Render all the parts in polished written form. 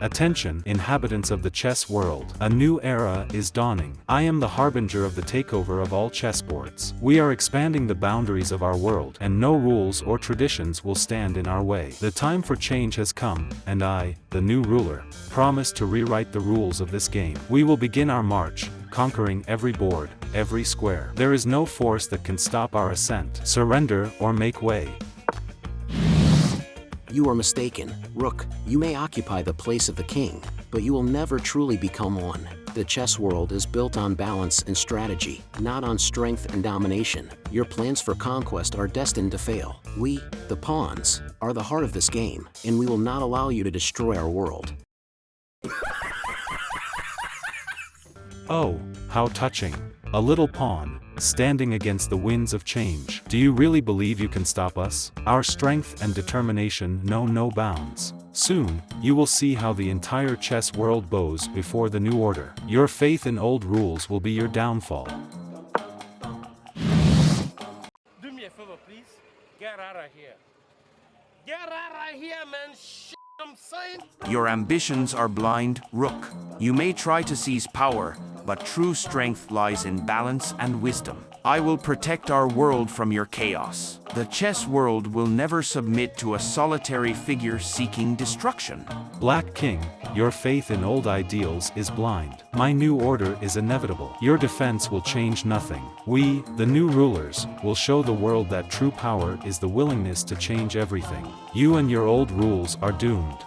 Attention, inhabitants of the chess world. A new era is dawning. I am the harbinger of the takeover of all chessboards. We are expanding the boundaries of our world, and no rules or traditions will stand in our way. The time for change has come, and I, the new ruler, promise to rewrite the rules of this game. We will begin our march, conquering every board, every square. There is no force that can stop our ascent. Surrender or make way. You are mistaken, Rook. You may occupy the place of the king, but you will never truly become one. The chess world is built on balance and strategy, not on strength and domination. Your plans for conquest are destined to fail. We, the pawns, are the heart of this game, and we will not allow you to destroy our world. Oh, how touching. A little pawn, standing against the winds of change. Do you really believe you can stop us? Our strength and determination know no bounds. Soon, you will see how the entire chess world bows before the new order. Your faith in old rules will be your downfall. Do me a favor, please. Get out of here. Get out of here, man. Shit, I'm saying. Your ambitions are blind, Rook. You may try to seize power, but true strength lies in balance and wisdom. I will protect our world from your chaos. The chess world will never submit to a solitary figure seeking destruction. Black King, your faith in old ideals is blind. My new order is inevitable. Your defense will change nothing. We, the new rulers, will show the world that true power is the willingness to change everything. You and your old rules are doomed.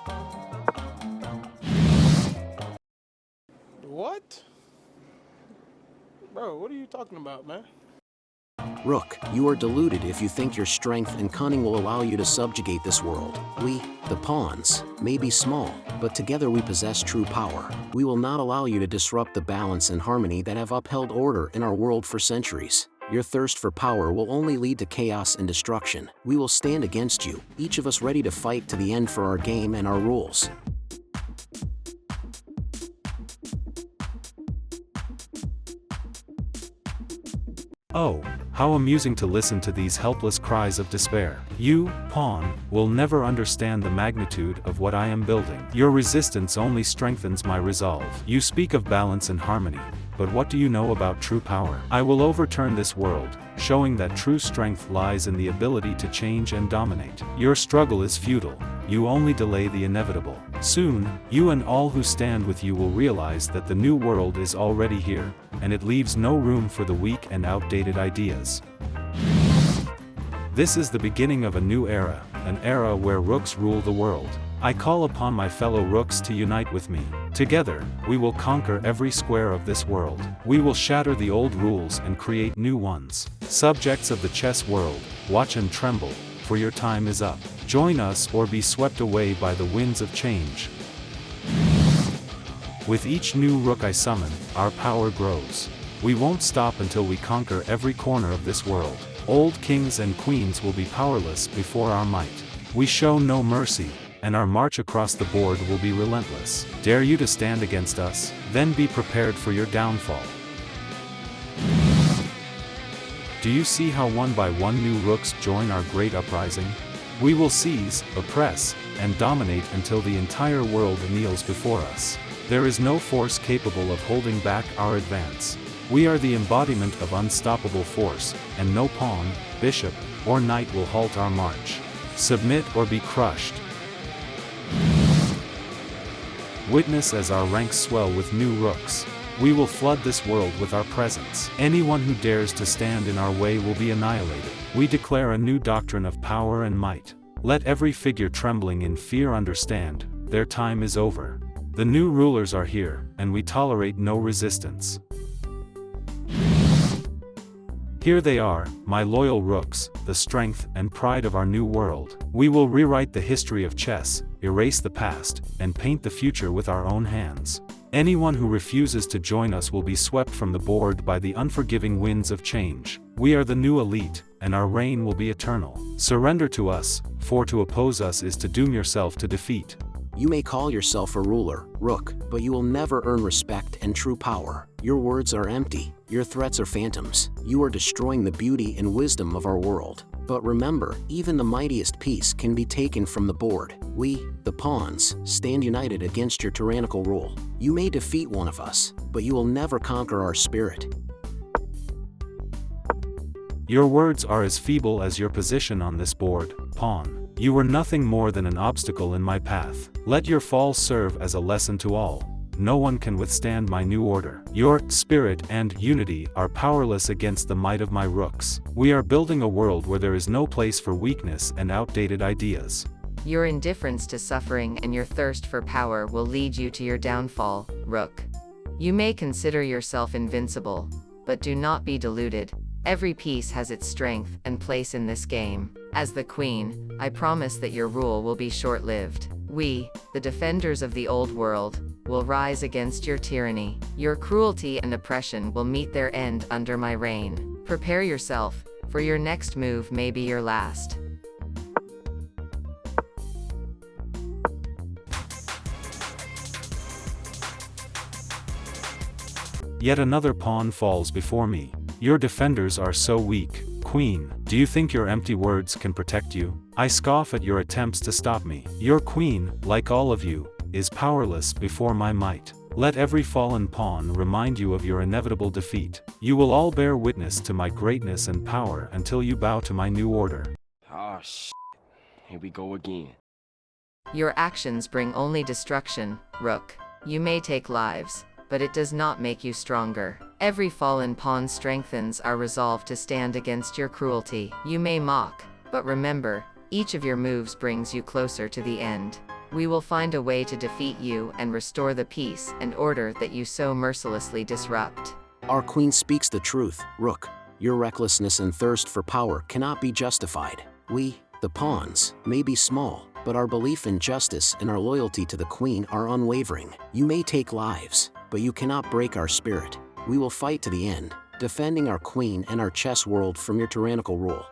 What? Bro, what are you talking about, man? Rook, you are deluded if you think your strength and cunning will allow you to subjugate this world. We, the pawns, may be small, but together we possess true power. We will not allow you to disrupt the balance and harmony that have upheld order in our world for centuries. Your thirst for power will only lead to chaos and destruction. We will stand against you, each of us ready to fight to the end for our game and our rules. Oh, how amusing to listen to these helpless cries of despair. You, pawn, will never understand the magnitude of what I am building. Your resistance only strengthens my resolve. You speak of balance and harmony, but what do you know about true power? I will overturn this world, showing that true strength lies in the ability to change and dominate. Your struggle is futile. You only delay the inevitable. Soon, you and all who stand with you will realize that the new world is already here, and it leaves no room for the weak and outdated ideas. This is the beginning of a new era, an era where rooks rule the world. I call upon my fellow rooks to unite with me. Together, we will conquer every square of this world. We will shatter the old rules and create new ones. Subjects of the chess world, watch and tremble, for your time is up. Join us or be swept away by the winds of change. With each new rook I summon, our power grows. We won't stop until we conquer every corner of this world. Old kings and queens will be powerless before our might. We show no mercy, and our march across the board will be relentless. Dare you to stand against us? Then be prepared for your downfall. Do you see how one by one new rooks join our great uprising? We will seize, oppress, and dominate until the entire world kneels before us. There is no force capable of holding back our advance. We are the embodiment of unstoppable force, and no pawn, bishop, or knight will halt our march. Submit or be crushed. Witness as our ranks swell with new rooks. We will flood this world with our presence. Anyone who dares to stand in our way will be annihilated. We declare a new doctrine of power and might. Let every figure trembling in fear understand, their time is over. The new rulers are here, and we tolerate no resistance. Here they are, my loyal rooks, the strength and pride of our new world. We will rewrite the history of chess, erase the past, and paint the future with our own hands. Anyone who refuses to join us will be swept from the board by the unforgiving winds of change. We are the new elite, and our reign will be eternal. Surrender to us, for to oppose us is to doom yourself to defeat. You may call yourself a ruler, Rook, but you will never earn respect and true power. Your words are empty. Your threats are phantoms. You are destroying the beauty and wisdom of our world. But remember, even the mightiest piece can be taken from the board. We, the pawns, stand united against your tyrannical rule. You may defeat one of us, but you will never conquer our spirit. Your words are as feeble as your position on this board, pawn. You were nothing more than an obstacle in my path. Let your fall serve as a lesson to all. No one can withstand my new order. Your spirit and unity are powerless against the might of my rooks. We are building a world where there is no place for weakness and outdated ideas. Your indifference to suffering and your thirst for power will lead you to your downfall, Rook. You may consider yourself invincible, but do not be deluded. Every piece has its strength and place in this game. As the queen, I promise that your rule will be short-lived. We, the defenders of the old world, will rise against your tyranny. Your cruelty and oppression will meet their end under my reign. Prepare yourself, for your next move may be your last. Yet another pawn falls before me. Your defenders are so weak. Queen, do you think your empty words can protect you? I scoff at your attempts to stop me. Your queen, like all of you, is powerless before my might. Let every fallen pawn remind you of your inevitable defeat. You will all bear witness to my greatness and power until you bow to my new order. Oh, here we go again. Your actions bring only destruction, Rook. You may take lives, but it does not make you stronger. Every fallen pawn strengthens our resolve to stand against your cruelty. You may mock, but remember, each of your moves brings you closer to the end. We will find a way to defeat you and restore the peace and order that you so mercilessly disrupt. Our queen speaks the truth, Rook. Your recklessness and thirst for power cannot be justified. We, the pawns, may be small, but our belief in justice and our loyalty to the queen are unwavering. You may take lives, but you cannot break our spirit. We will fight to the end, defending our queen and our chess world from your tyrannical rule.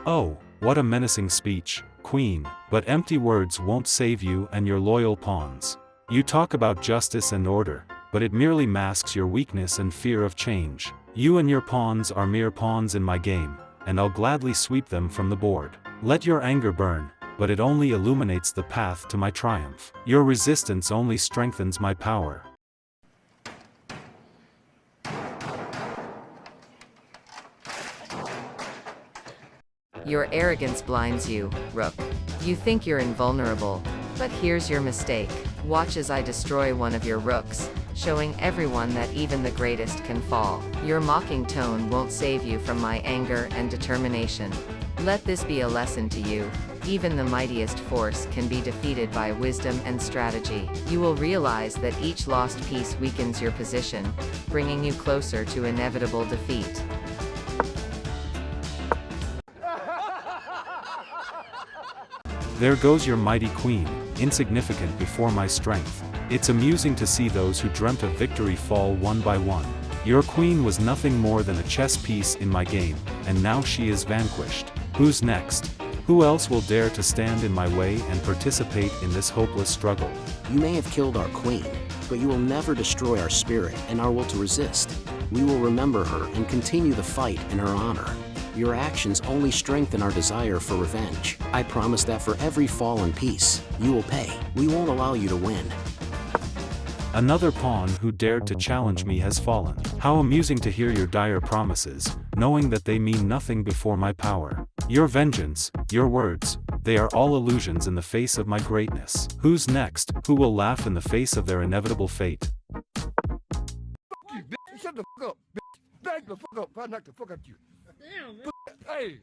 Oh, what a menacing speech, Queen, but empty words won't save you and your loyal pawns. You talk about justice and order, but it merely masks your weakness and fear of change. You and your pawns are mere pawns in my game, and I'll gladly sweep them from the board. Let your anger burn, but it only illuminates the path to my triumph. Your resistance only strengthens my power. Your arrogance blinds you, Rook. You think you're invulnerable, but here's your mistake. Watch as I destroy one of your rooks, showing everyone that even the greatest can fall. Your mocking tone won't save you from my anger and determination. Let this be a lesson to you. Even the mightiest force can be defeated by wisdom and strategy. You will realize that each lost piece weakens your position, bringing you closer to inevitable defeat. There goes your mighty queen, insignificant before my strength. It's amusing to see those who dreamt of victory fall one by one. Your queen was nothing more than a chess piece in my game, and now she is vanquished. Who's next? Who else will dare to stand in my way and participate in this hopeless struggle? You may have killed our queen, but you will never destroy our spirit and our will to resist. We will remember her and continue the fight in her honor. Your actions only strengthen our desire for revenge. I promise that for every fallen piece, you will pay. We won't allow you to win. Another pawn who dared to challenge me has fallen. How amusing to hear your dire promises, knowing that they mean nothing before my power. Your vengeance, your words, they are all illusions in the face of my greatness. Who's next? Who will laugh in the face of their inevitable fate? Shut the fuck up, bitch. Back the fuck up. I knock the fuck out you. Hey.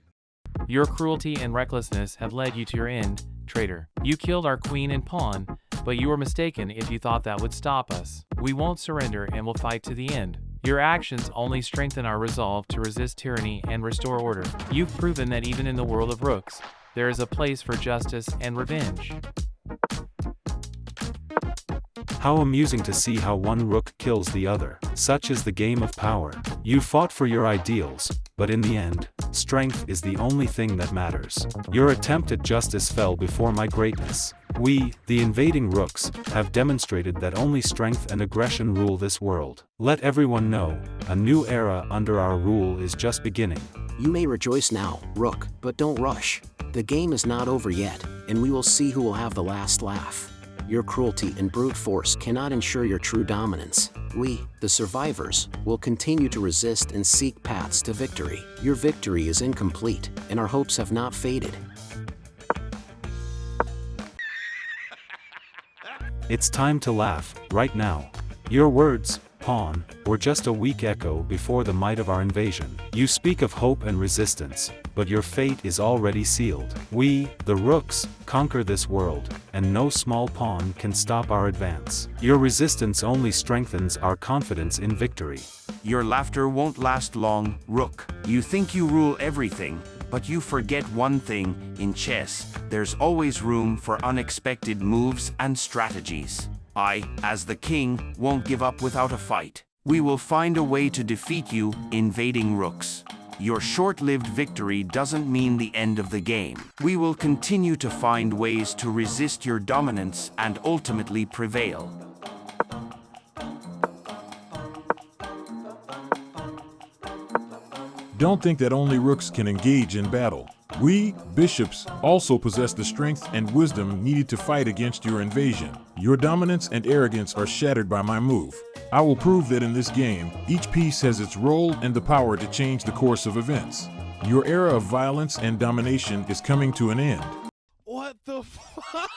Your cruelty and recklessness have led you to your end, traitor. You killed our queen and pawn, but you were mistaken if you thought that would stop us. We won't surrender and will fight to the end. Your actions only strengthen our resolve to resist tyranny and restore order. You've proven that even in the world of rooks, there is a place for justice and revenge. How amusing to see how one rook kills the other. Such is the game of power. You fought for your ideals, but in the end, strength is the only thing that matters. Your attempt at justice fell before my greatness. We, the invading Rooks, have demonstrated that only strength and aggression rule this world. Let everyone know, a new era under our rule is just beginning. You may rejoice now, Rook, but don't rush. The game is not over yet, and we will see who will have the last laugh. Your cruelty and brute force cannot ensure your true dominance. We, the survivors, will continue to resist and seek paths to victory. Your victory is incomplete, and our hopes have not faded. It's time to laugh, right now. Your words, Pawn, were just a weak echo before the might of our invasion. You speak of hope and resistance, but your fate is already sealed. We, the Rooks, conquer this world, and no small pawn can stop our advance. Your resistance only strengthens our confidence in victory. Your laughter won't last long, Rook. You think you rule everything, but you forget one thing: in chess, there's always room for unexpected moves and strategies. I, as the king, won't give up without a fight. We will find a way to defeat you, invading Rooks. Your short-lived victory doesn't mean the end of the game. We will continue to find ways to resist your dominance and ultimately prevail. Don't think that only Rooks can engage in battle. We, bishops, also possess the strength and wisdom needed to fight against your invasion. Your dominance and arrogance are shattered by my move. I will prove that in this game, each piece has its role and the power to change the course of events. Your era of violence and domination is coming to an end. What the fuck?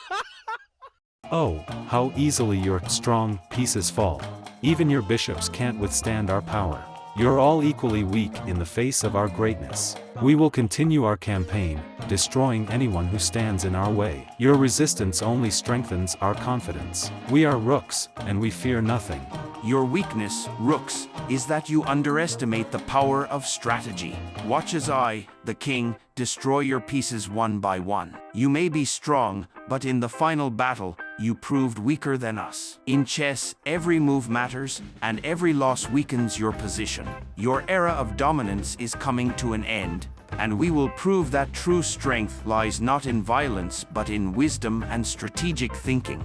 Oh, how easily your strong pieces fall. Even your bishops can't withstand our power. You're all equally weak in the face of our greatness. We will continue our campaign, destroying anyone who stands in our way. Your resistance only strengthens our confidence. We are Rooks, and we fear nothing. Your weakness, Rooks, is that you underestimate the power of strategy. Watch as I, the king, destroy your pieces one by one. You may be strong, but in the final battle, you proved weaker than us. In chess, every move matters, and every loss weakens your position. Your era of dominance is coming to an end, and we will prove that true strength lies not in violence but in wisdom and strategic thinking.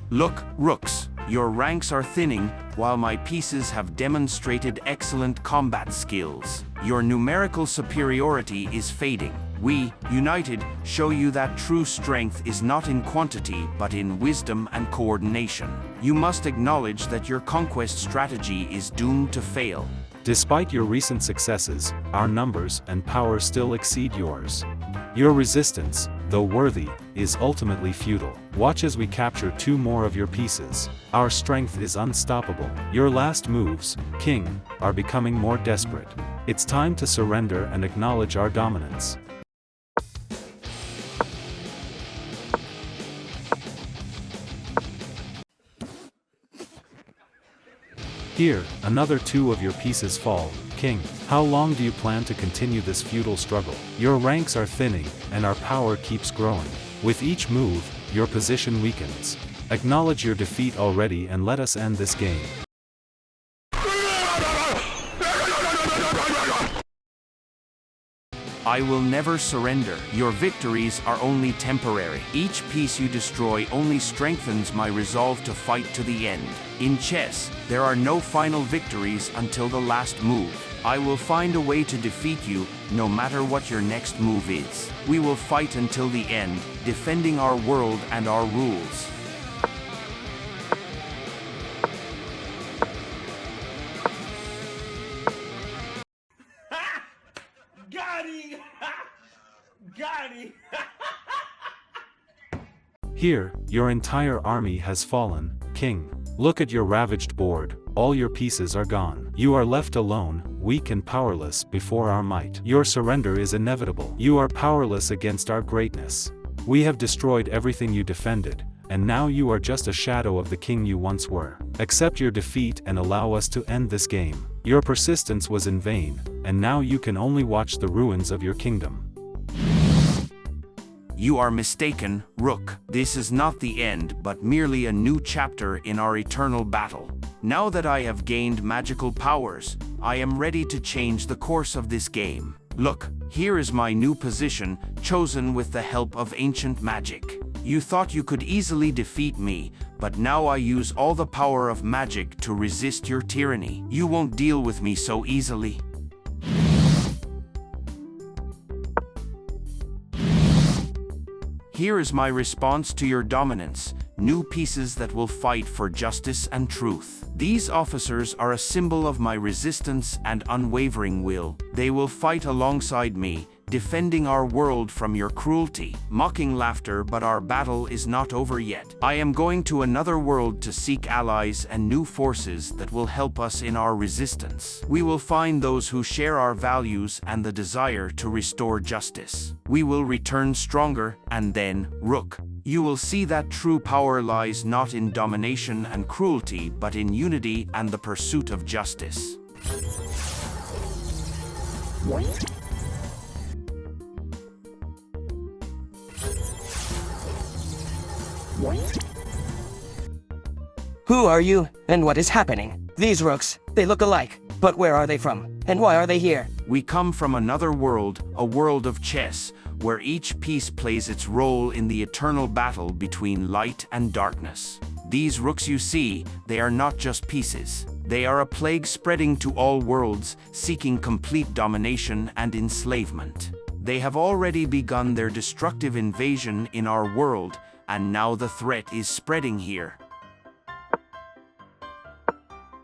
Look, Rooks, your ranks are thinning, while my pieces have demonstrated excellent combat skills. Your numerical superiority is fading. We, united, show you that true strength is not in quantity but in wisdom and coordination. You must acknowledge that your conquest strategy is doomed to fail. Despite your recent successes, our numbers and power still exceed yours. Your resistance, though worthy, is ultimately futile. Watch as we capture 2 more of your pieces. Our strength is unstoppable. Your last moves, King, are becoming more desperate. It's time to surrender and acknowledge our dominance. Here, another 2 of your pieces fall. King, how long do you plan to continue this futile struggle? Your ranks are thinning, and our power keeps growing. With each move, your position weakens. Acknowledge your defeat already and let us end this game. I will never surrender. Your victories are only temporary. Each piece you destroy only strengthens my resolve to fight to the end. In chess, there are no final victories until the last move. I will find a way to defeat you, no matter what your next move is. We will fight until the end, defending our world and our rules. Got him! Got him! Here, your entire army has fallen, King. Look at your ravaged board, all your pieces are gone. You are left alone, weak and powerless before our might. Your surrender is inevitable. You are powerless against our greatness. We have destroyed everything you defended, and now you are just a shadow of the king you once were. Accept your defeat and allow us to end this game. Your persistence was in vain, and now you can only watch the ruins of your kingdom. You are mistaken, Rook. This is not the end, but merely a new chapter in our eternal battle. Now that I have gained magical powers, I am ready to change the course of this game. Look, here is my new position, chosen with the help of ancient magic. You thought you could easily defeat me, but now I use all the power of magic to resist your tyranny. You won't deal with me so easily. Here is my response to your dominance, new pieces that will fight for justice and truth. These officers are a symbol of my resistance and unwavering will. They will fight alongside me, defending our world from your cruelty. Mocking laughter, but our battle is not over yet. I am going to another world to seek allies and new forces that will help us in our resistance. We will find those who share our values and the desire to restore justice. We will return stronger, and then, Rook, you will see that true power lies not in domination and cruelty, but in unity and the pursuit of justice. Who are you, and what is happening? These rooks, they look alike, but where are they from, and why are they here? We come from another world, a world of chess, where each piece plays its role in the eternal battle between light and darkness. These rooks you see, they are not just pieces. They are a plague spreading to all worlds, seeking complete domination and enslavement. They have already begun their destructive invasion in our world, and now the threat is spreading here.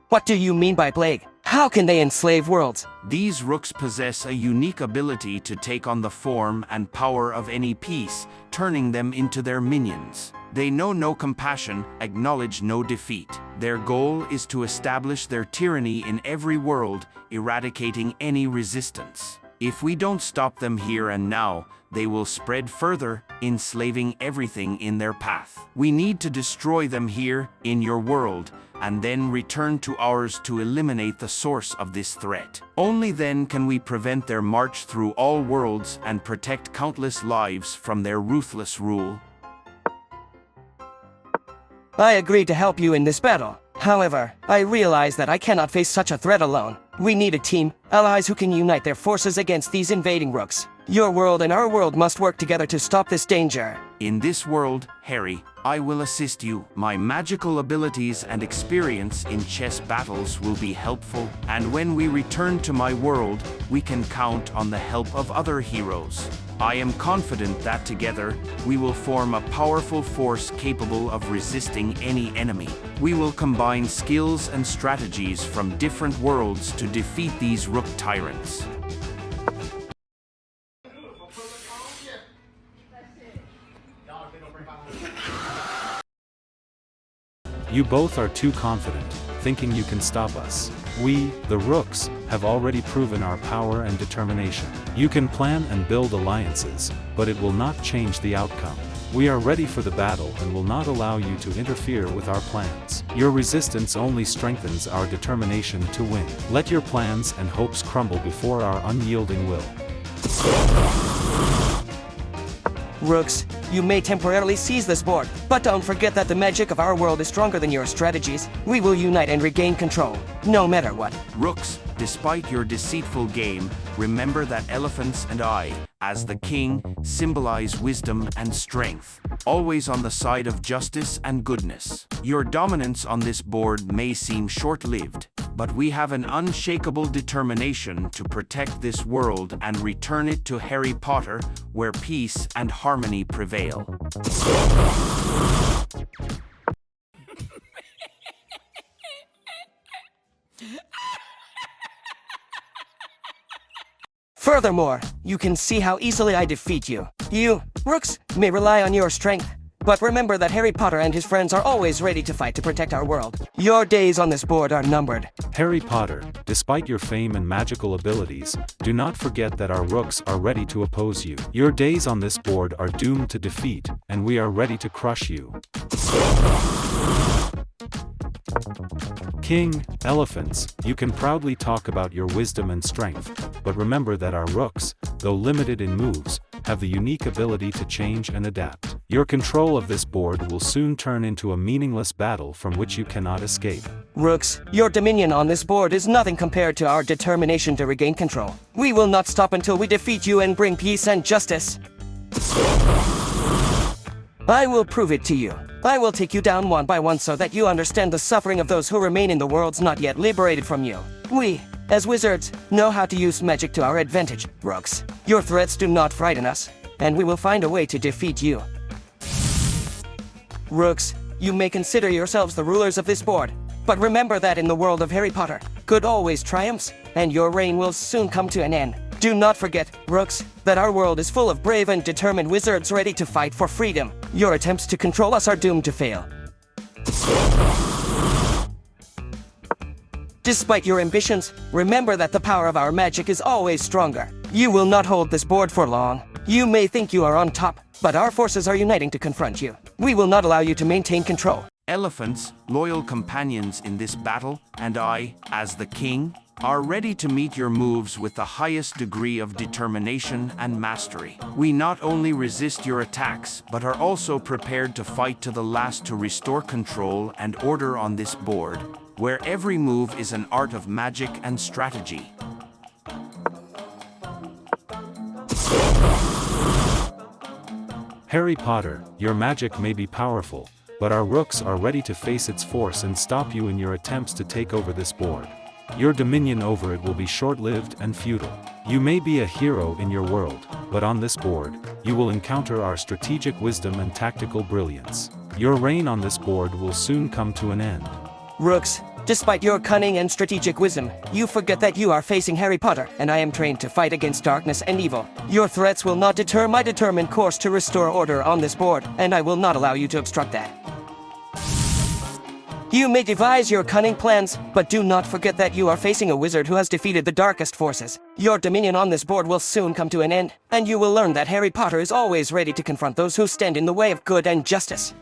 What do you mean by plague? How can they enslave worlds? These rooks possess a unique ability to take on the form and power of any piece, turning them into their minions. They know no compassion, acknowledge no defeat. Their goal is to establish their tyranny in every world, eradicating any resistance. If we don't stop them here and now, they will spread further, enslaving everything in their path. We need to destroy them here, in your world, and then return to ours to eliminate the source of this threat. Only then can we prevent their march through all worlds and protect countless lives from their ruthless rule. I agreed to help you in this battle. However, I realize that I cannot face such a threat alone. We need a team, allies who can unite their forces against these invading rooks. Your world and our world must work together to stop this danger. In this world, Harry, I will assist you. My magical abilities and experience in chess battles will be helpful, and when we return to my world, we can count on the help of other heroes. I am confident that together, we will form a powerful force capable of resisting any enemy. We will combine skills and strategies from different worlds to defeat these rook tyrants. You both are too confident, thinking you can stop us. We, the Rooks, have already proven our power and determination. You can plan and build alliances, but it will not change the outcome. We are ready for the battle and will not allow you to interfere with our plans. Your resistance only strengthens our determination to win. Let your plans and hopes crumble before our unyielding will. Rooks, you may temporarily seize this board, but don't forget that the magic of our world is stronger than your strategies. We will unite and regain control, no matter what. Rooks, despite your deceitful game, remember that elephants and I, as the king, symbolize wisdom and strength, always on the side of justice and goodness. Your dominance on this board may seem short-lived, but we have an unshakable determination to protect this world and return it to Harry Potter, where peace and harmony prevail. Furthermore, you can see how easily I defeat you. You, Rooks, may rely on your strength, but remember that Harry Potter and his friends are always ready to fight to protect our world. Your days on this board are numbered. Harry Potter, despite your fame and magical abilities, do not forget that our Rooks are ready to oppose you. Your days on this board are doomed to defeat, and we are ready to crush you. King, elephants, you can proudly talk about your wisdom and strength, but remember that our Rooks, though limited in moves, have the unique ability to change and adapt. Your control of this board will soon turn into a meaningless battle from which you cannot escape. Rooks, your dominion on this board is nothing compared to our determination to regain control. We will not stop until we defeat you and bring peace and justice. I will prove it to you. I will take you down one by one so that you understand the suffering of those who remain in the worlds not yet liberated from you. We, as wizards, know how to use magic to our advantage, Rooks. Your threats do not frighten us, and we will find a way to defeat you. Rooks, you may consider yourselves the rulers of this board, but remember that in the world of Harry Potter, good always triumphs, and your reign will soon come to an end. Do not forget, Rooks, that our world is full of brave and determined wizards ready to fight for freedom. Your attempts to control us are doomed to fail. Despite your ambitions, remember that the power of our magic is always stronger. You will not hold this board for long. You may think you are on top, but our forces are uniting to confront you. We will not allow you to maintain control. Elephants, loyal companions in this battle, and I, as the king, are ready to meet your moves with the highest degree of determination and mastery. We not only resist your attacks, but are also prepared to fight to the last to restore control and order on this board, where every move is an art of magic and strategy. Harry Potter, your magic may be powerful, but our rooks are ready to face its force and stop you in your attempts to take over this board. Your dominion over it will be short-lived and futile. You may be a hero in your world, but on this board, you will encounter our strategic wisdom and tactical brilliance. Your reign on this board will soon come to an end. Rooks, despite your cunning and strategic wisdom, you forget that you are facing Harry Potter, and I am trained to fight against darkness and evil. Your threats will not deter my determined course to restore order on this board, and I will not allow you to obstruct that. You may devise your cunning plans, but do not forget that you are facing a wizard who has defeated the darkest forces. Your dominion on this board will soon come to an end, and you will learn that Harry Potter is always ready to confront those who stand in the way of good and justice.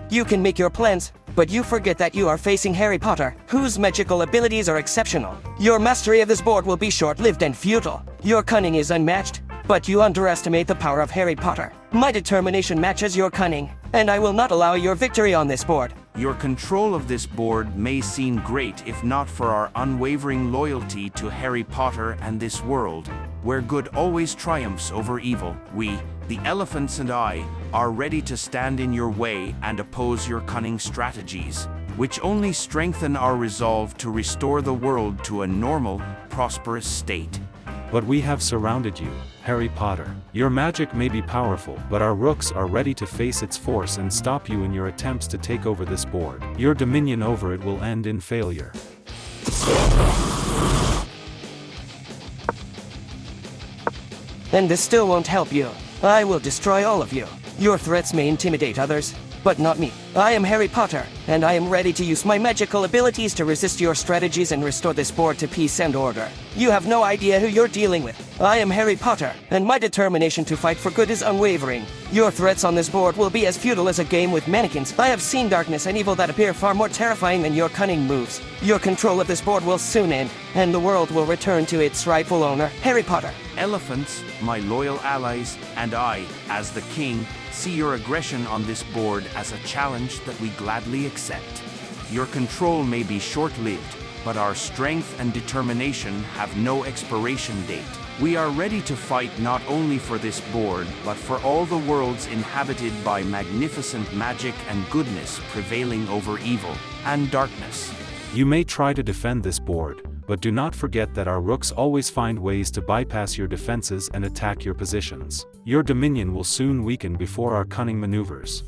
You can make your plans, but you forget that you are facing Harry Potter, whose magical abilities are exceptional. Your mastery of this board will be short-lived and futile. Your cunning is unmatched, but you underestimate the power of Harry Potter. My determination matches your cunning, and I will not allow your victory on this board. Your control of this board may seem great if not for our unwavering loyalty to Harry Potter and this world, where good always triumphs over evil. We, the elephants and I, are ready to stand in your way and oppose your cunning strategies, which only strengthen our resolve to restore the world to a normal, prosperous state. But we have surrounded you, Harry Potter. Your magic may be powerful, but our rooks are ready to face its force and stop you in your attempts to take over this board. Your dominion over it will end in failure. And this still won't help you. I will destroy all of you. Your threats may intimidate others, but not me. I am Harry Potter, and I am ready to use my magical abilities to resist your strategies and restore this board to peace and order. You have no idea who you're dealing with. I am Harry Potter, and my determination to fight for good is unwavering. Your threats on this board will be as futile as a game with mannequins. I have seen darkness and evil that appear far more terrifying than your cunning moves. Your control of this board will soon end, and the world will return to its rightful owner, Harry Potter. Elephants, my loyal allies, and I, as the king, see your aggression on this board as a challenge that we gladly accept. Your control may be short-lived, but our strength and determination have no expiration date. We are ready to fight not only for this board, but for all the worlds inhabited by magnificent magic and goodness prevailing over evil and darkness. You may try to defend this board, but do not forget that our rooks always find ways to bypass your defenses and attack your positions. Your dominion will soon weaken before our cunning maneuvers.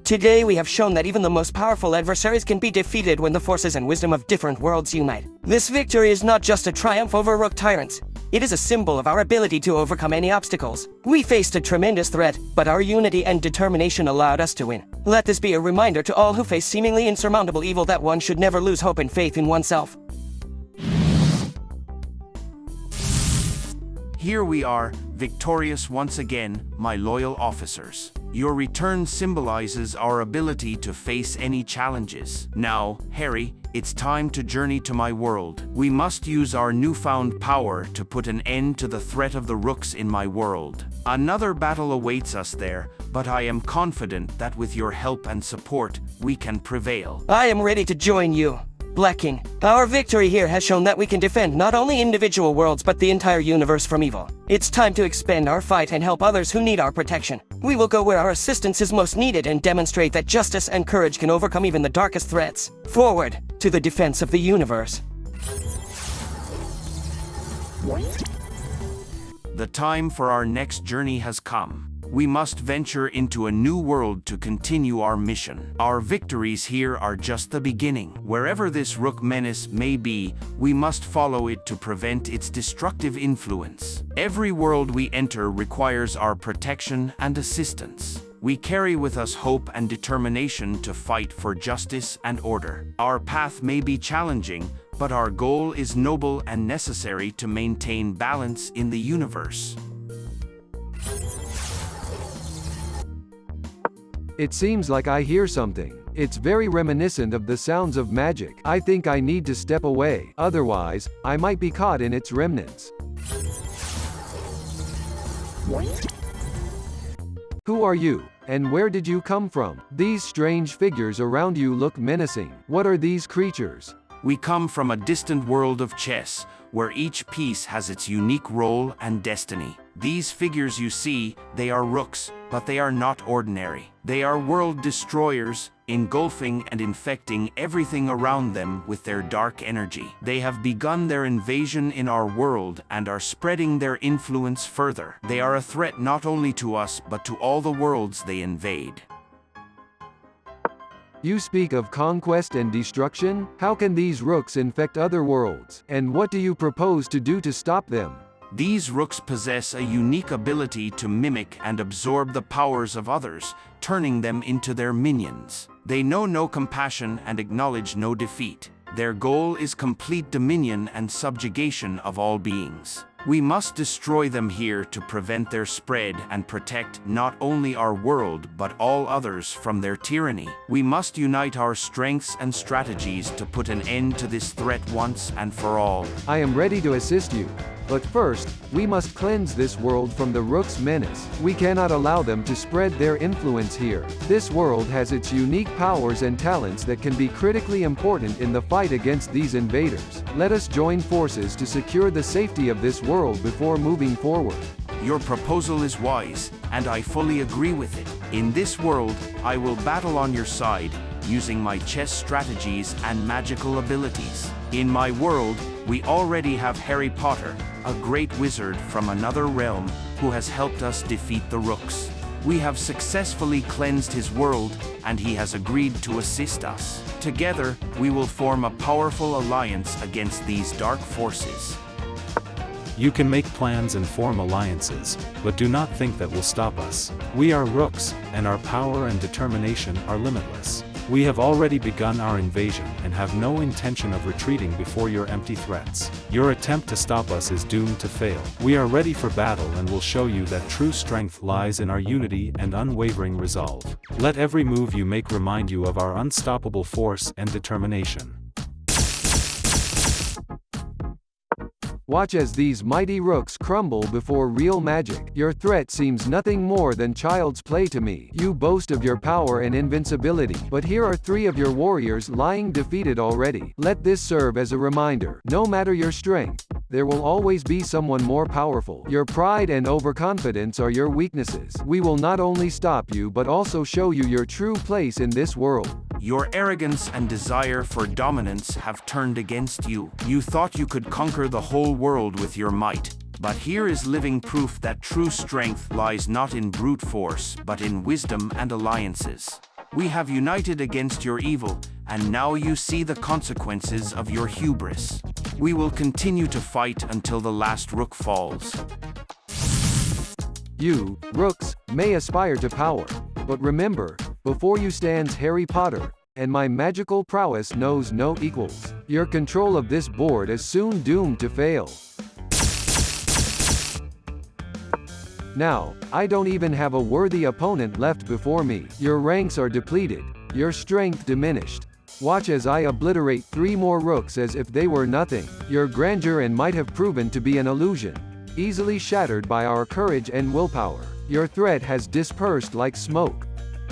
Today we have shown that even the most powerful adversaries can be defeated when the forces and wisdom of different worlds unite. This victory is not just a triumph over rook tyrants. It is a symbol of our ability to overcome any obstacles. We faced a tremendous threat, but our unity and determination allowed us to win. Let this be a reminder to all who face seemingly insurmountable evil that one should never lose hope and faith in oneself. Here we are, victorious once again, my loyal officers. Your return symbolizes our ability to face any challenges. Now, Harry, it's time to journey to my world. We must use our newfound power to put an end to the threat of the rooks in my world. Another battle awaits us there, but I am confident that with your help and support, we can prevail. I am ready to join you. Black King, our victory here has shown that we can defend not only individual worlds but the entire universe from evil. It's time to expand our fight and help others who need our protection. We will go where our assistance is most needed and demonstrate that justice and courage can overcome even the darkest threats. Forward to the defense of the universe. The time for our next journey has come. We must venture into a new world to continue our mission. Our victories here are just the beginning. Wherever this rook menace may be, we must follow it to prevent its destructive influence. Every world we enter requires our protection and assistance. We carry with us hope and determination to fight for justice and order. Our path may be challenging, but our goal is noble and necessary to maintain balance in the universe. It seems like I hear something. It's very reminiscent of the sounds of magic. I think I need to step away, otherwise, I might be caught in its remnants. Who are you, and where did you come from? These strange figures around you look menacing. What are these creatures? We come from a distant world of chess, where each piece has its unique role and destiny. These figures you see, they are rooks, but they are not ordinary. They are world destroyers, engulfing and infecting everything around them with their dark energy. They have begun their invasion in our world and are spreading their influence further. They are a threat not only to us, but to all the worlds they invade. You speak of conquest and destruction? How can these rooks infect other worlds? And what do you propose to do to stop them? These rooks possess a unique ability to mimic and absorb the powers of others, turning them into their minions. They know no compassion and acknowledge no defeat. Their goal is complete dominion and subjugation of all beings. We must destroy them here to prevent their spread and protect not only our world but all others from their tyranny. We must unite our strengths and strategies to put an end to this threat once and for all. I am ready to assist you. But first, we must cleanse this world from the rook's menace. We cannot allow them to spread their influence here. This world has its unique powers and talents that can be critically important in the fight against these invaders. Let us join forces to secure the safety of this world before moving forward. Your proposal is wise, and I fully agree with it. In this world, I will battle on your side, using my chess strategies and magical abilities. In my world, we already have Harry Potter, a great wizard from another realm who has helped us defeat the rooks. We have successfully cleansed his world, and he has agreed to assist us. Together, we will form a powerful alliance against these dark forces. You can make plans and form alliances, but do not think that will stop us. We are rooks, and our power and determination are limitless. We have already begun our invasion and have no intention of retreating before your empty threats. Your attempt to stop us is doomed to fail. We are ready for battle and will show you that true strength lies in our unity and unwavering resolve. Let every move you make remind you of our unstoppable force and determination. Watch as these mighty rooks crumble before real magic. Your threat seems nothing more than child's play to me. You boast of your power and invincibility, but here are 3 of your warriors lying defeated already. Let this serve as a reminder. No matter your strength, there will always be someone more powerful. Your pride and overconfidence are your weaknesses. We will not only stop you but also show you your true place in this world. Your arrogance and desire for dominance have turned against you. You thought you could conquer the whole world with your might. But here is living proof that true strength lies not in brute force, but in wisdom and alliances. We have united against your evil, and now you see the consequences of your hubris. We will continue to fight until the last rook falls. You, rooks, may aspire to power, but remember, before you stands Harry Potter, and my magical prowess knows no equals. Your control of this board is soon doomed to fail. Now, I don't even have a worthy opponent left before me. Your ranks are depleted, your strength diminished. Watch as I obliterate 3 more rooks as if they were nothing. Your grandeur and might have proven to be an illusion, easily shattered by our courage and willpower. Your threat has dispersed like smoke.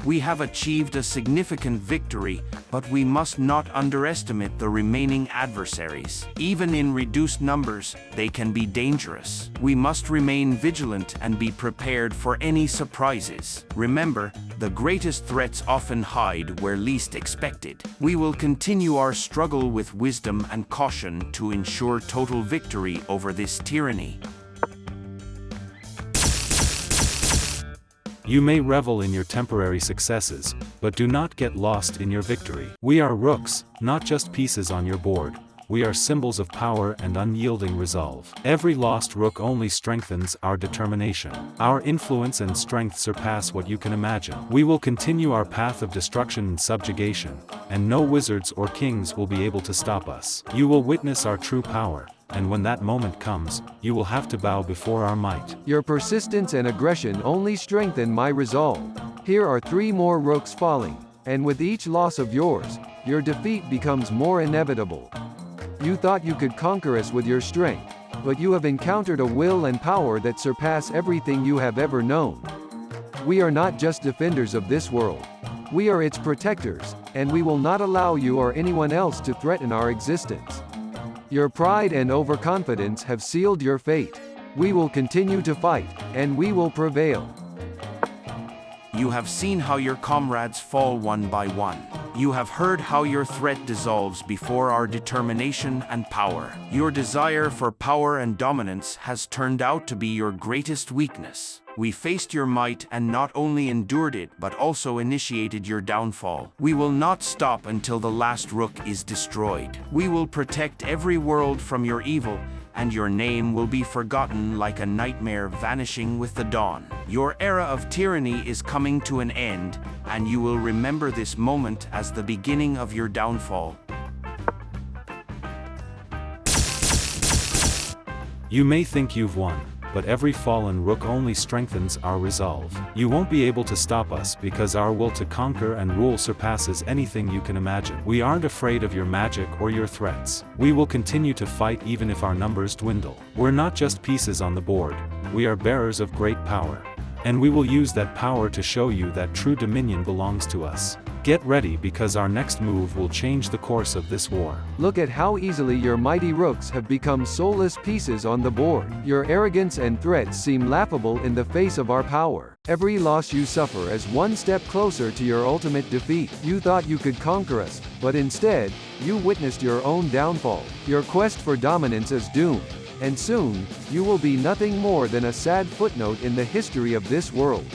We have achieved a significant victory, but we must not underestimate the remaining adversaries. Even in reduced numbers, they can be dangerous. We must remain vigilant and be prepared for any surprises. Remember, the greatest threats often hide where least expected. We will continue our struggle with wisdom and caution to ensure total victory over this tyranny. You may revel in your temporary successes, but do not get lost in your victory. We are rooks, not just pieces on your board. We are symbols of power and unyielding resolve. Every lost rook only strengthens our determination. Our influence and strength surpass what you can imagine. We will continue our path of destruction and subjugation, and no wizards or kings will be able to stop us. You will witness our true power, and when that moment comes, you will have to bow before our might. Your persistence and aggression only strengthen my resolve. Here are 3 more rooks falling, and with each loss of yours, your defeat becomes more inevitable. You thought you could conquer us with your strength, but you have encountered a will and power that surpass everything you have ever known. We are not just defenders of this world. We are its protectors, and we will not allow you or anyone else to threaten our existence. Your pride and overconfidence have sealed your fate. We will continue to fight, and we will prevail. You have seen how your comrades fall one by one. You have heard how your threat dissolves before our determination and power. Your desire for power and dominance has turned out to be your greatest weakness. We faced your might and not only endured it but also initiated your downfall. We will not stop until the last rook is destroyed. We will protect every world from your evil, and your name will be forgotten like a nightmare vanishing with the dawn. Your era of tyranny is coming to an end, and you will remember this moment as the beginning of your downfall. You may think you've won, but every fallen rook only strengthens our resolve. You won't be able to stop us because our will to conquer and rule surpasses anything you can imagine. We aren't afraid of your magic or your threats. We will continue to fight even if our numbers dwindle. We're not just pieces on the board, we are bearers of great power. And we will use that power to show you that true dominion belongs to us. Get ready because our next move will change the course of this war. Look at how easily your mighty rooks have become soulless pieces on the board. Your arrogance and threats seem laughable in the face of our power. Every loss you suffer is one step closer to your ultimate defeat. You thought you could conquer us, but instead, you witnessed your own downfall. Your quest for dominance is doomed, and soon, you will be nothing more than a sad footnote in the history of this world.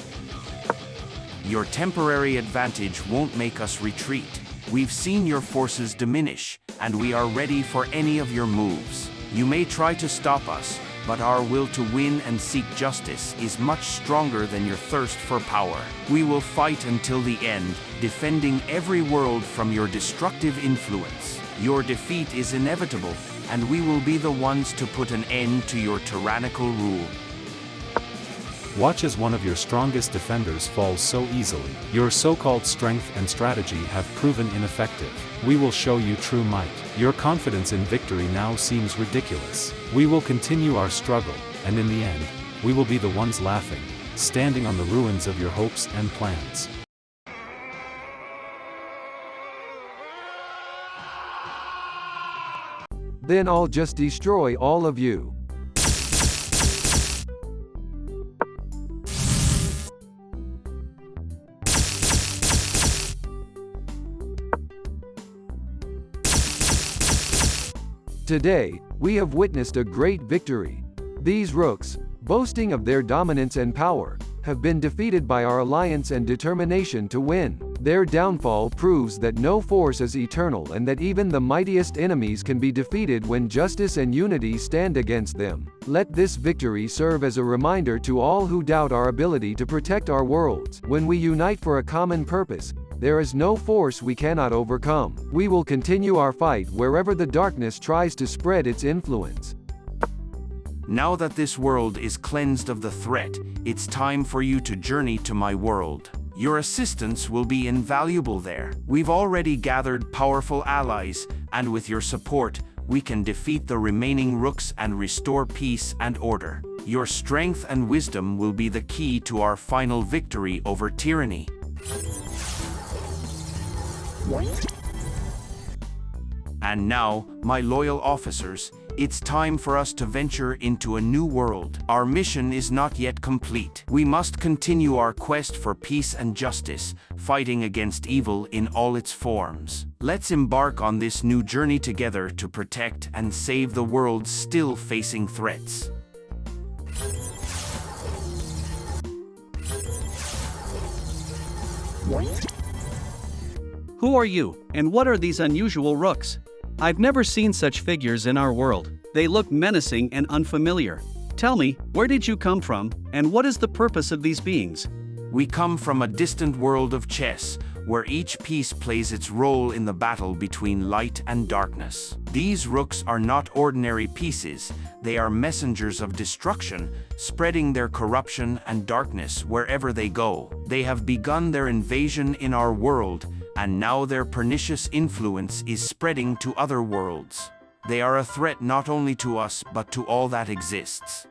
Your temporary advantage won't make us retreat. We've seen your forces diminish, and we are ready for any of your moves. You may try to stop us, but our will to win and seek justice is much stronger than your thirst for power. We will fight until the end, defending every world from your destructive influence. Your defeat is inevitable, and we will be the ones to put an end to your tyrannical rule. Watch as one of your strongest defenders falls so easily. Your so-called strength and strategy have proven ineffective. We will show you true might. Your confidence in victory now seems ridiculous. We will continue our struggle, and in the end, we will be the ones laughing, standing on the ruins of your hopes and plans. Then I'll just destroy all of you. Today, we have witnessed a great victory. These rooks, boasting of their dominance and power, have been defeated by our alliance and determination to win. Their downfall proves that no force is eternal and that even the mightiest enemies can be defeated when justice and unity stand against them. Let this victory serve as a reminder to all who doubt our ability to protect our worlds. When we unite for a common purpose, there is no force we cannot overcome. We will continue our fight wherever the darkness tries to spread its influence. Now that this world is cleansed of the threat, it's time for you to journey to my world. Your assistance will be invaluable there. We've already gathered powerful allies, and with your support, we can defeat the remaining rooks and restore peace and order. Your strength and wisdom will be the key to our final victory over tyranny. And now, my loyal officers, it's time for us to venture into a new world. Our mission is not yet complete. We must continue our quest for peace and justice, fighting against evil in all its forms. Let's embark on this new journey together to protect and save the world still facing threats. Who are you, and what are these unusual rooks? I've never seen such figures in our world. They look menacing and unfamiliar. Tell me, where did you come from, and what is the purpose of these beings? We come from a distant world of chess, where each piece plays its role in the battle between light and darkness. These rooks are not ordinary pieces, they are messengers of destruction, spreading their corruption and darkness wherever they go. They have begun their invasion in our world, and now their pernicious influence is spreading to other worlds. They are a threat not only to us, but to all that exists.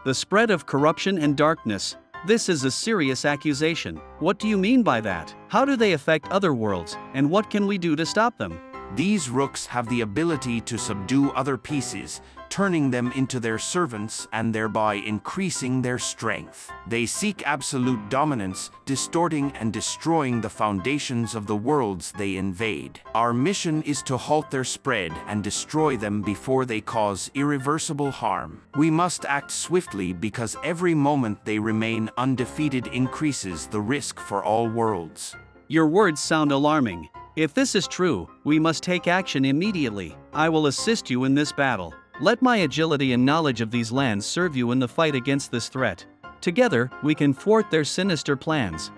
The spread of corruption and darkness. This is a serious accusation. What do you mean by that? How do they affect other worlds, and what can we do to stop them? These rooks have the ability to subdue other pieces, turning them into their servants and thereby increasing their strength. They seek absolute dominance, distorting and destroying the foundations of the worlds they invade. Our mission is to halt their spread and destroy them before they cause irreversible harm. We must act swiftly because every moment they remain undefeated increases the risk for all worlds. Your words sound alarming. If this is true, we must take action immediately. I will assist you in this battle. Let my agility and knowledge of these lands serve you in the fight against this threat. Together, we can thwart their sinister plans.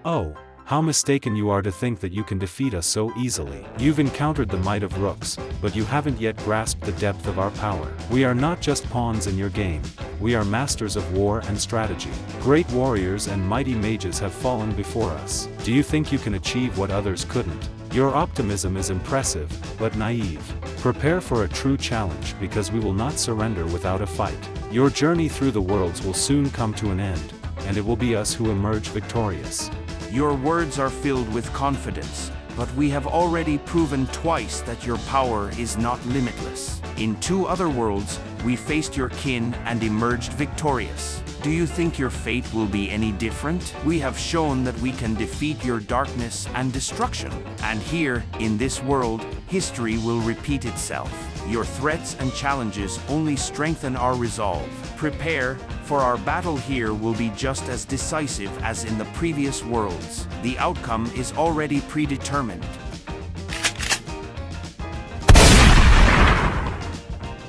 Oh, how mistaken you are to think that you can defeat us so easily. You've encountered the might of rooks, but you haven't yet grasped the depth of our power. We are not just pawns in your game. We are masters of war and strategy. Great warriors and mighty mages have fallen before us. Do you think you can achieve what others couldn't? Your optimism is impressive, but naive. Prepare for a true challenge because we will not surrender without a fight. Your journey through the worlds will soon come to an end, and it will be us who emerge victorious. Your words are filled with confidence, but we have already proven twice that your power is not limitless. In 2 other worlds, we faced your kin and emerged victorious. Do you think your fate will be any different? We have shown that we can defeat your darkness and destruction. And here, in this world, history will repeat itself. Your threats and challenges only strengthen our resolve. Prepare, for our battle here will be just as decisive as in the previous worlds. The outcome is already predetermined.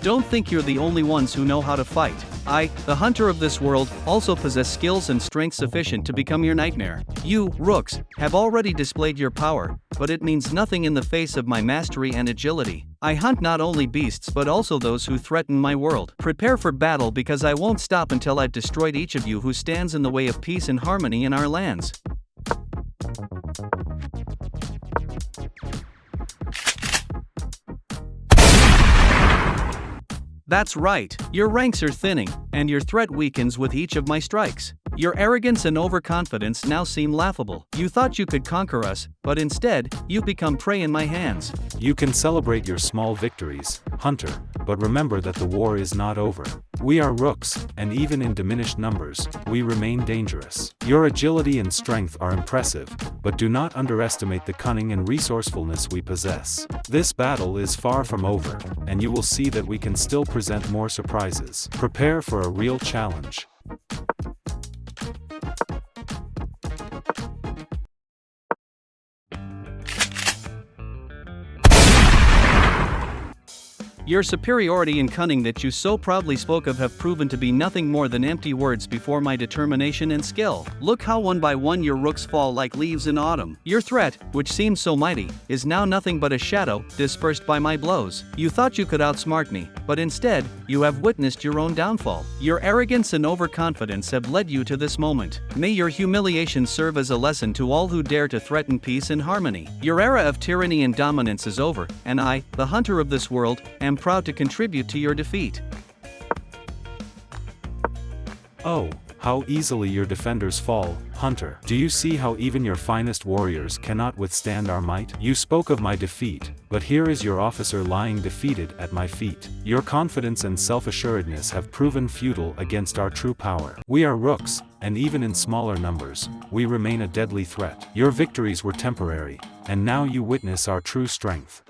Don't think you're the only ones who know how to fight. I, the hunter of this world, also possess skills and strength sufficient to become your nightmare. You, rooks, have already displayed your power, but it means nothing in the face of my mastery and agility. I hunt not only beasts but also those who threaten my world. Prepare for battle because I won't stop until I've destroyed each of you who stands in the way of peace and harmony in our lands. That's right, your ranks are thinning, and your threat weakens with each of my strikes. Your arrogance and overconfidence now seem laughable. You thought you could conquer us, but instead, you've become prey in my hands. You can celebrate your small victories, Hunter, but remember that the war is not over. We are rooks, and even in diminished numbers, we remain dangerous. Your agility and strength are impressive, but do not underestimate the cunning and resourcefulness we possess. This battle is far from over, and you will see that we can still present more surprises. Prepare for a real challenge. Your superiority and cunning that you so proudly spoke of have proven to be nothing more than empty words before my determination and skill. Look how one by one your rooks fall like leaves in autumn. Your threat, which seemed so mighty, is now nothing but a shadow, dispersed by my blows. You thought you could outsmart me, but instead, you have witnessed your own downfall. Your arrogance and overconfidence have led you to this moment. May your humiliation serve as a lesson to all who dare to threaten peace and harmony. Your era of tyranny and dominance is over, and I, the hunter of this world, am proud to contribute to your defeat. Oh, how easily your defenders fall, Hunter. Do you see how even your finest warriors cannot withstand our might? You spoke of my defeat, but here is your officer lying defeated at my feet. Your confidence and self-assuredness have proven futile against our true power. We are rooks, and even in smaller numbers, we remain a deadly threat. Your victories were temporary, and now you witness our true strength.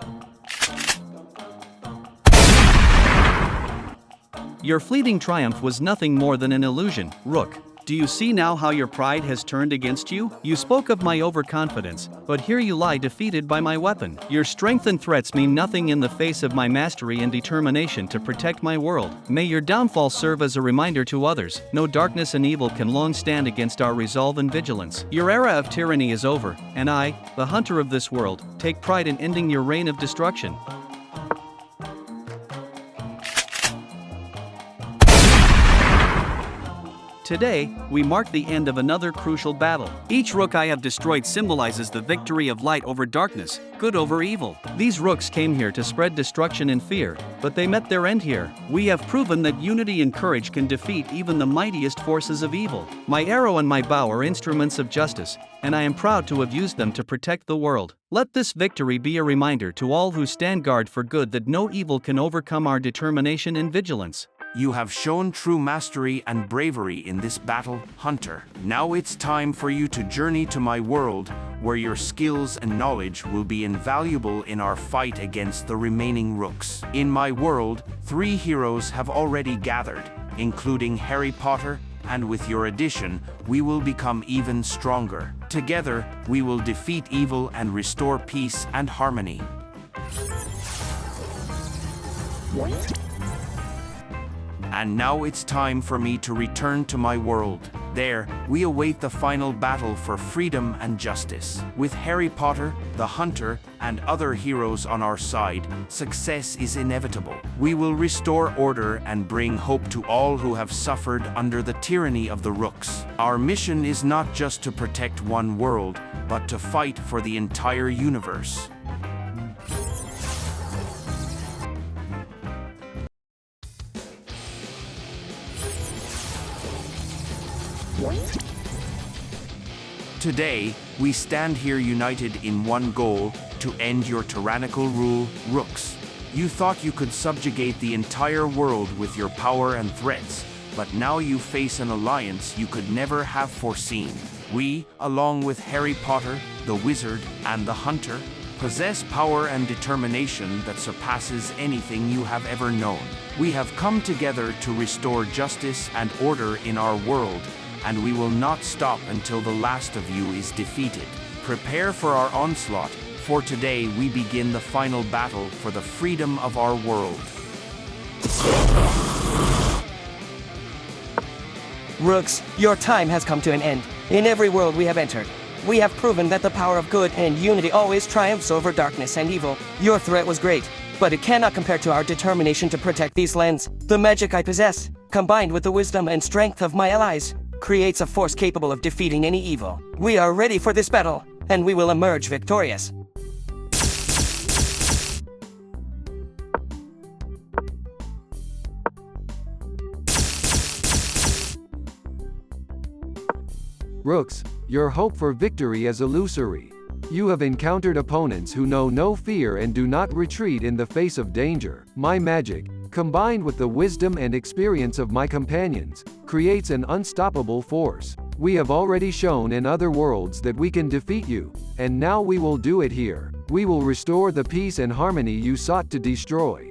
Your fleeting triumph was nothing more than an illusion, Rook. Do you see now how your pride has turned against you? You spoke of my overconfidence, but here you lie defeated by my weapon. Your strength and threats mean nothing in the face of my mastery and determination to protect my world. May your downfall serve as a reminder to others. No darkness and evil can long stand against our resolve and vigilance. Your era of tyranny is over, and I, the hunter of this world, take pride in ending your reign of destruction. Today, we mark the end of another crucial battle. Each rook I have destroyed symbolizes the victory of light over darkness, good over evil. These rooks came here to spread destruction and fear, but they met their end here. We have proven that unity and courage can defeat even the mightiest forces of evil. My arrow and my bow are instruments of justice, and I am proud to have used them to protect the world. Let this victory be a reminder to all who stand guard for good that no evil can overcome our determination and vigilance. You have shown true mastery and bravery in this battle, Hunter. Now it's time for you to journey to my world, where your skills and knowledge will be invaluable in our fight against the remaining rooks. In my world, 3 heroes have already gathered, including Harry Potter, and with your addition, we will become even stronger. Together, we will defeat evil and restore peace and harmony. And now it's time for me to return to my world. There, we await the final battle for freedom and justice. With Harry Potter, the Hunter, and other heroes on our side, success is inevitable. We will restore order and bring hope to all who have suffered under the tyranny of the Rooks. Our mission is not just to protect one world, but to fight for the entire universe. Today, we stand here united in one goal, to end your tyrannical rule, Rooks. You thought you could subjugate the entire world with your power and threats, but now you face an alliance you could never have foreseen. We, along with Harry Potter, the Wizard, and the Hunter, possess power and determination that surpasses anything you have ever known. We have come together to restore justice and order in our world, and we will not stop until the last of you is defeated. Prepare for our onslaught, for today we begin the final battle for the freedom of our world. Rooks, your time has come to an end. In every world we have entered, we have proven that the power of good and unity always triumphs over darkness and evil. Your threat was great, but it cannot compare to our determination to protect these lands. The magic I possess, combined with the wisdom and strength of my allies, creates a force capable of defeating any evil. We are ready for this battle, and we will emerge victorious. Rooks, your hope for victory is illusory. You have encountered opponents who know no fear and do not retreat in the face of danger. My magic, combined with the wisdom and experience of my companions, creates an unstoppable force. We have already shown in other worlds that we can defeat you, and now we will do it here. We will restore the peace and harmony you sought to destroy.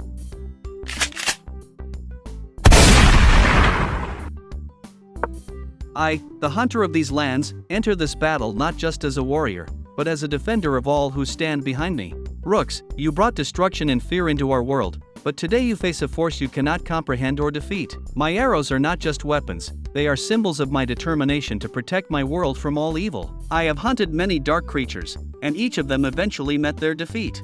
I, the hunter of these lands, enter this battle not just as a warrior, but as a defender of all who stand behind me. Rooks, you brought destruction and fear into our world, but today you face a force you cannot comprehend or defeat. My arrows are not just weapons, they are symbols of my determination to protect my world from all evil. I have hunted many dark creatures, and each of them eventually met their defeat.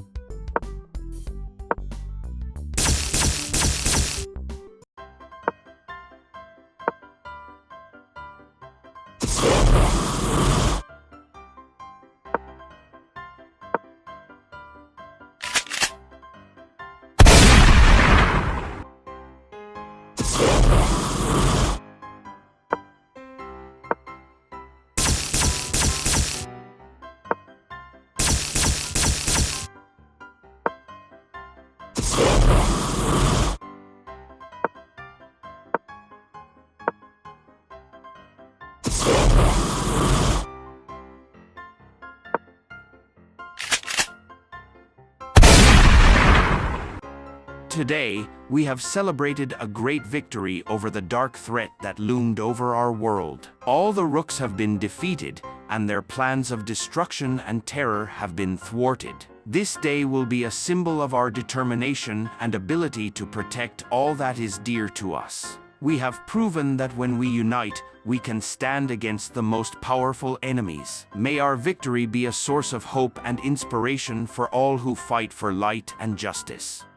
Today, we have celebrated a great victory over the dark threat that loomed over our world. All the rooks have been defeated, and their plans of destruction and terror have been thwarted. This day will be a symbol of our determination and ability to protect all that is dear to us. We have proven that when we unite, we can stand against the most powerful enemies. May our victory be a source of hope and inspiration for all who fight for light and justice.